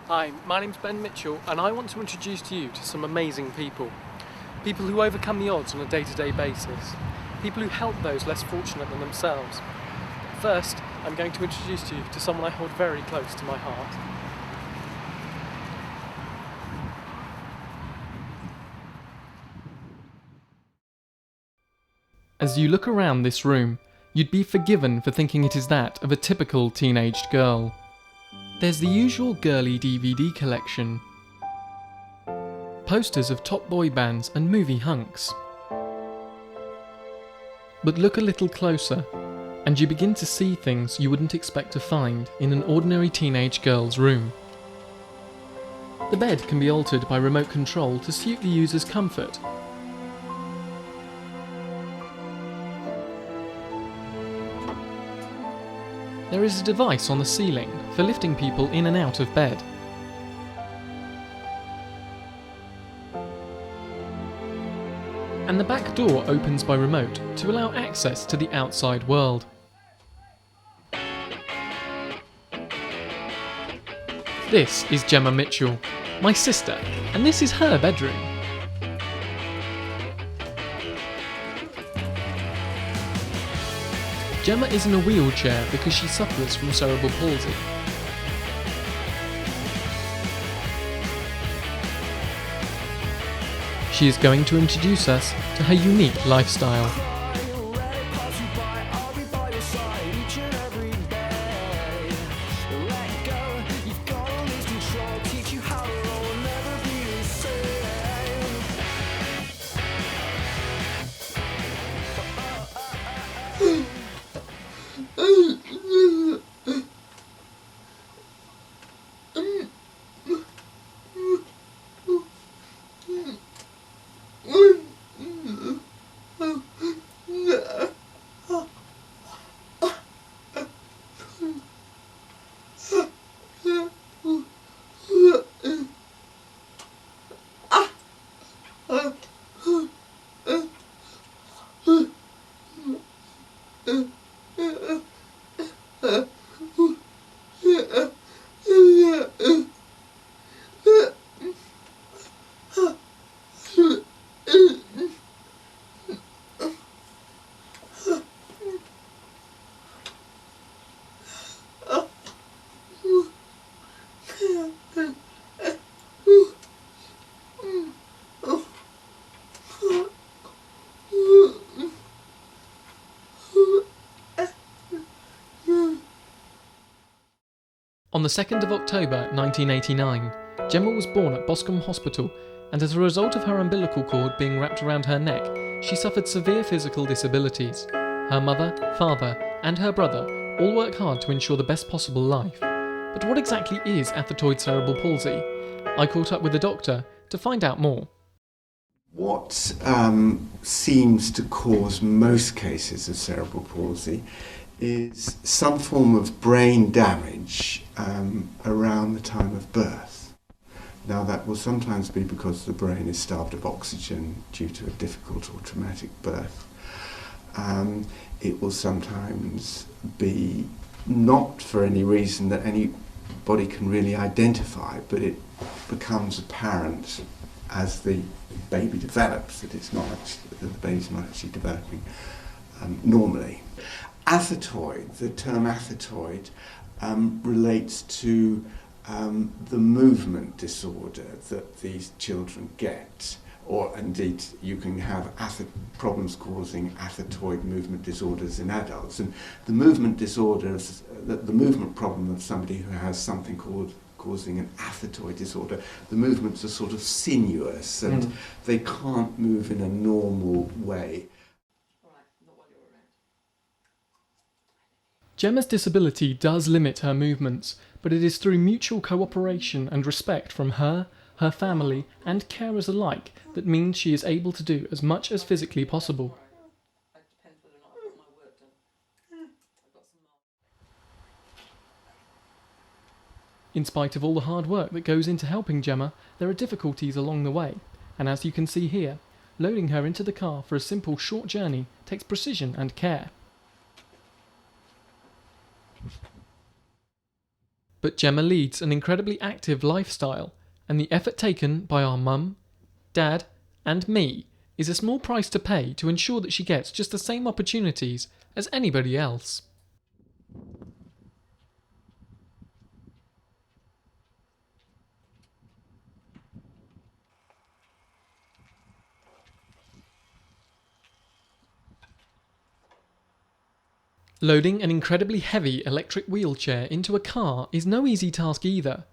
Hi, my name's Ben Mitchell and I want to introduce you to some amazing people. People who overcome the odds on a day-to-day basis. People who help those less fortunate than themselves. First, I'm going to introduce you to someone I hold very close to my heart. As you look around this room, you'd be forgiven for thinking it is that of a typical teenaged girl. There's the usual girly DVD collection, posters of top boy bands and movie hunks. But look a little closer, and you begin to see things you wouldn't expect to find in an ordinary teenage girl's room. The bed can be altered by remote control to suit the user's comfort. There is a device on the ceiling for lifting people in and out of bed. And the back door opens by remote to allow access to the outside world. This is Gemma Mitchell, my sister, and this is her bedroom. Gemma is in a wheelchair because she suffers from cerebral palsy. She is going to introduce us to her unique lifestyle. On the 2nd of October 1989, Gemma was born at Boscombe Hospital, and as a result of her umbilical cord being wrapped around her neck, she suffered severe physical disabilities. Her mother, father, and her brother all work hard to ensure the best possible life. But what exactly is athetoid cerebral palsy? I caught up with a doctor to find out more. What seems to cause most cases of cerebral palsy is some form of brain damage around the time of birth. Now that will sometimes be because the brain is starved of oxygen due to a difficult or traumatic birth. It will sometimes be not for any reason that anybody can really identify, but it becomes apparent as the baby develops that the baby's not actually developing normally. Athetoid, the term athetoid, relates to the movement disorder that these children get, or indeed you can have problems causing athetoid movement disorders in adults. And the movement disorders, the movement problem of somebody who has something causing an athetoid disorder, the movements are sort of sinuous and they can't move in a normal way. Gemma's disability does limit her movements, but it is through mutual cooperation and respect from her, her family, and carers alike that means she is able to do as much as physically possible. In spite of all the hard work that goes into helping Gemma, there are difficulties along the way, and as you can see here, loading her into the car for a simple short journey takes precision and care. But Gemma leads an incredibly active lifestyle, and the effort taken by our mum, dad, and me is a small price to pay to ensure that she gets just the same opportunities as anybody else. Loading an incredibly heavy electric wheelchair into a car is no easy task either,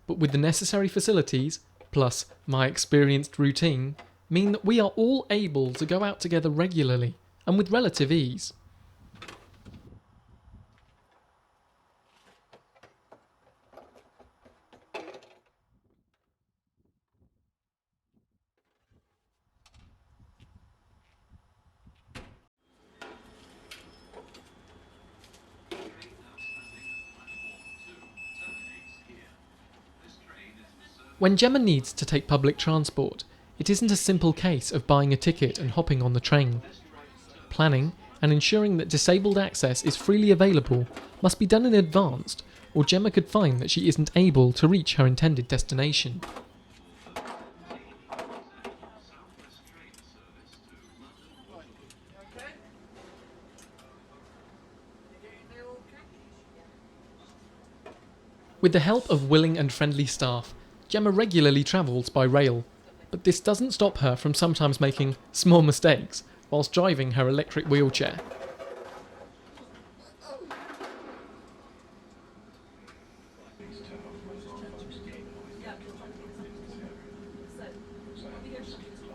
but with the necessary facilities, plus my experienced routine, mean that we are all able to go out together regularly and with relative ease. When Gemma needs to take public transport, it isn't a simple case of buying a ticket and hopping on the train. Planning and ensuring that disabled access is freely available must be done in advance, or Gemma could find that she isn't able to reach her intended destination. With the help of willing and friendly staff, Gemma regularly travels by rail, but this doesn't stop her from sometimes making small mistakes whilst driving her electric wheelchair.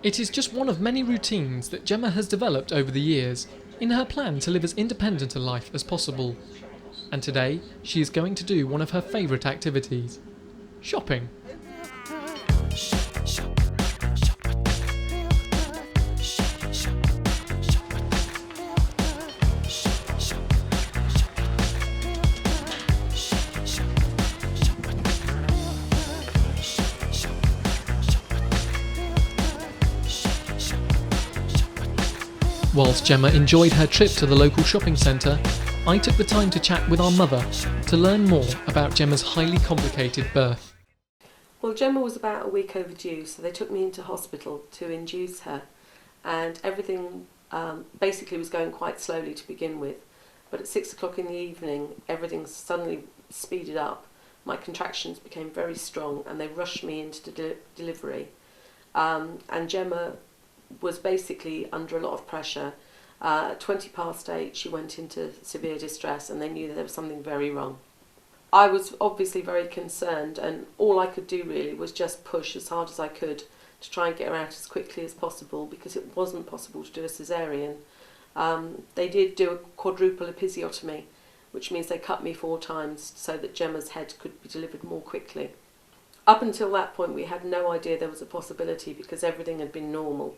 It is just one of many routines that Gemma has developed over the years in her plan to live as independent a life as possible. And today, she is going to do one of her favourite activities: shopping. Whilst Gemma enjoyed her trip to the local shopping centre, I took the time to chat with our mother to learn more about Gemma's highly complicated birth. Well, Gemma was about a week overdue, so they took me into hospital to induce her, and everything basically was going quite slowly to begin with. But at 6 o'clock in the evening, everything suddenly speeded up. My contractions became very strong, and they rushed me into the delivery. And Gemma was basically under a lot of pressure. At 8:20, she went into severe distress, and they knew that there was something very wrong. I was obviously very concerned, and all I could do really was just push as hard as I could to try and get her out as quickly as possible, because it wasn't possible to do a caesarean. They did do a quadruple episiotomy, which means they cut me 4 times so that Gemma's head could be delivered more quickly. Up until that point, we had no idea there was a possibility, because everything had been normal.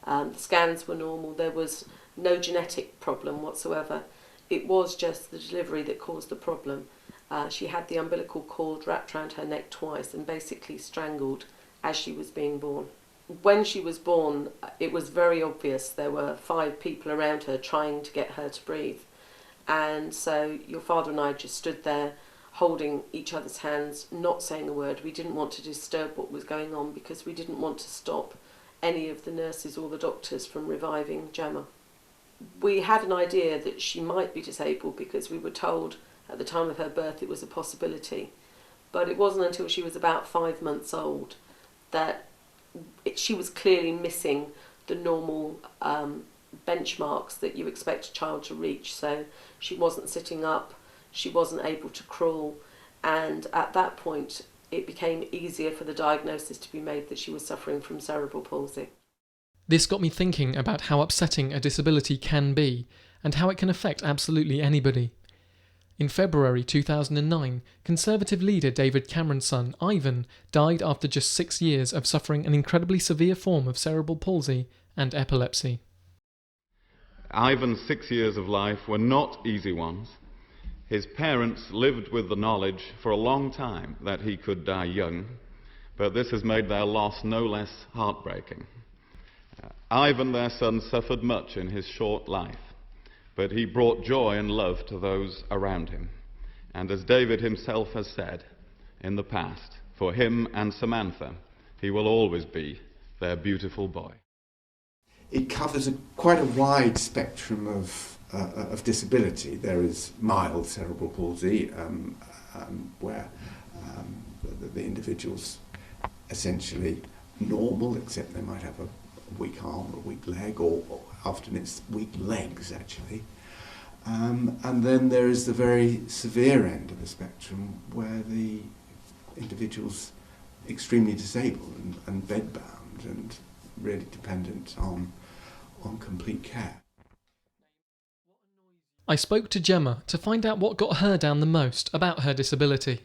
The scans were normal, there was no genetic problem whatsoever. It was just the delivery that caused the problem. She had the umbilical cord wrapped around her neck twice and basically strangled as she was being born. When she was born, it was very obvious there were 5 people around her trying to get her to breathe. And so your father and I just stood there holding each other's hands, not saying a word. We didn't want to disturb what was going on, because we didn't want to stop any of the nurses or the doctors from reviving Gemma. We had an idea that she might be disabled, because we were told at the time of her birth it was a possibility. But it wasn't until she was about 5 months old that she was clearly missing the normal benchmarks that you expect a child to reach. So she wasn't sitting up, she wasn't able to crawl, and at that point it became easier for the diagnosis to be made that she was suffering from cerebral palsy. This got me thinking about how upsetting a disability can be, and how it can affect absolutely anybody. In February 2009, Conservative leader David Cameron's son, Ivan, died after just 6 years of suffering an incredibly severe form of cerebral palsy and epilepsy. Ivan's 6 years of life were not easy ones. His parents lived with the knowledge for a long time that he could die young, but this has made their loss no less heartbreaking. Ivan, their son, suffered much in his short life, but he brought joy and love to those around him. And as David himself has said in the past, for him and Samantha, he will always be their beautiful boy. It covers quite a wide spectrum of disability. There is mild cerebral palsy, where the individual's essentially normal, except they might have a weak arm or a weak leg, or often it's weak legs actually. And then there is the very severe end of the spectrum where the individual's extremely disabled and bedbound and really dependent on complete care. I spoke to Gemma to find out what got her down the most about her disability.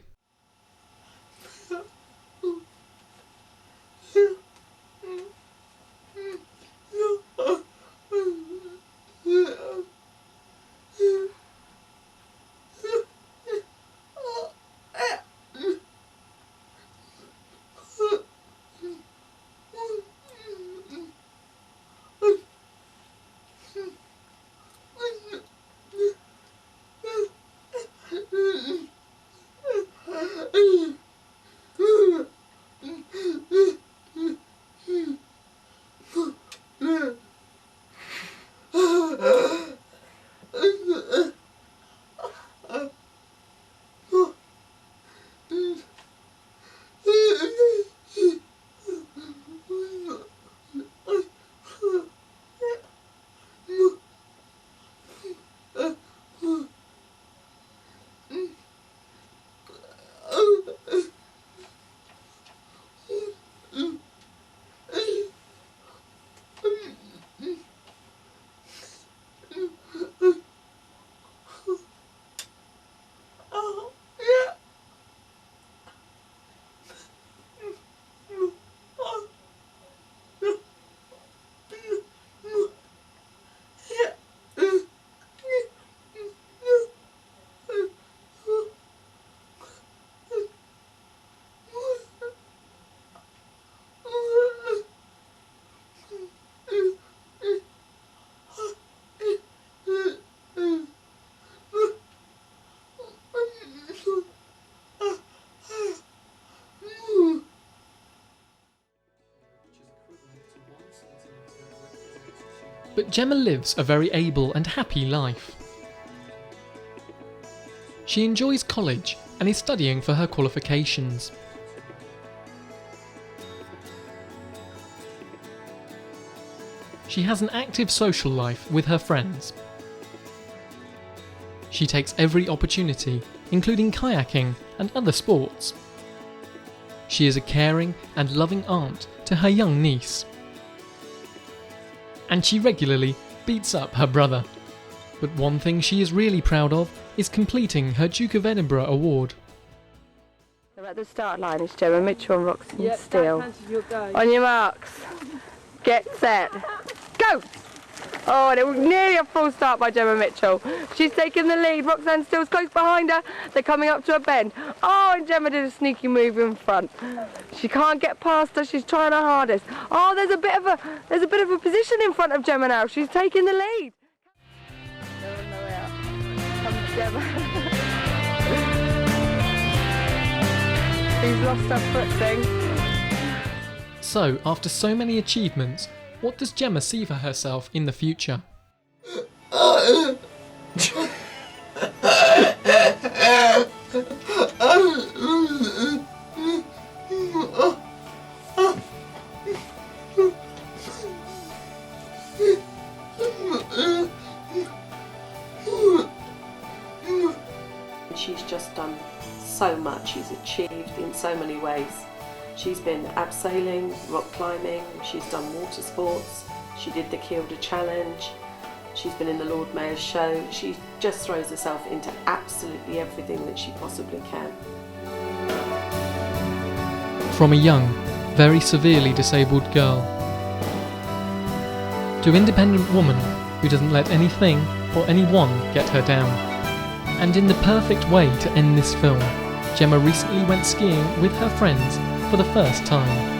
But Gemma lives a very able and happy life. She enjoys college and is studying for her qualifications. She has an active social life with her friends. She takes every opportunity, including kayaking and other sports. She is a caring and loving aunt to her young niece. And she regularly beats up her brother. But one thing she is really proud of is completing her Duke of Edinburgh award. So at the start line is Gemma Mitchell and Roxanne Steele. On your marks, get set, go! Oh, and it was nearly a full start by Gemma Mitchell. She's taken the lead. Roxanne Steele's close behind her. They're coming up to a bend. Oh, and Gemma did a sneaky move in front. She can't get past her. She's trying her hardest. Oh, there's a bit of a position in front of Gemma now. She's taking the lead. They're on their way up. Comes Gemma. She's lost her footing. So, after so many achievements, what does Gemma see for herself in the future? She's just done so much. She's achieved in so many ways. She's been abseiling, rock climbing, she's done water sports, she did the Kielder Challenge, she's been in the Lord Mayor's show. She just throws herself into absolutely everything that she possibly can. From a young, very severely disabled girl to independent woman who doesn't let anything or anyone get her down. And in the perfect way to end this film, Gemma recently went skiing with her friends for the first time.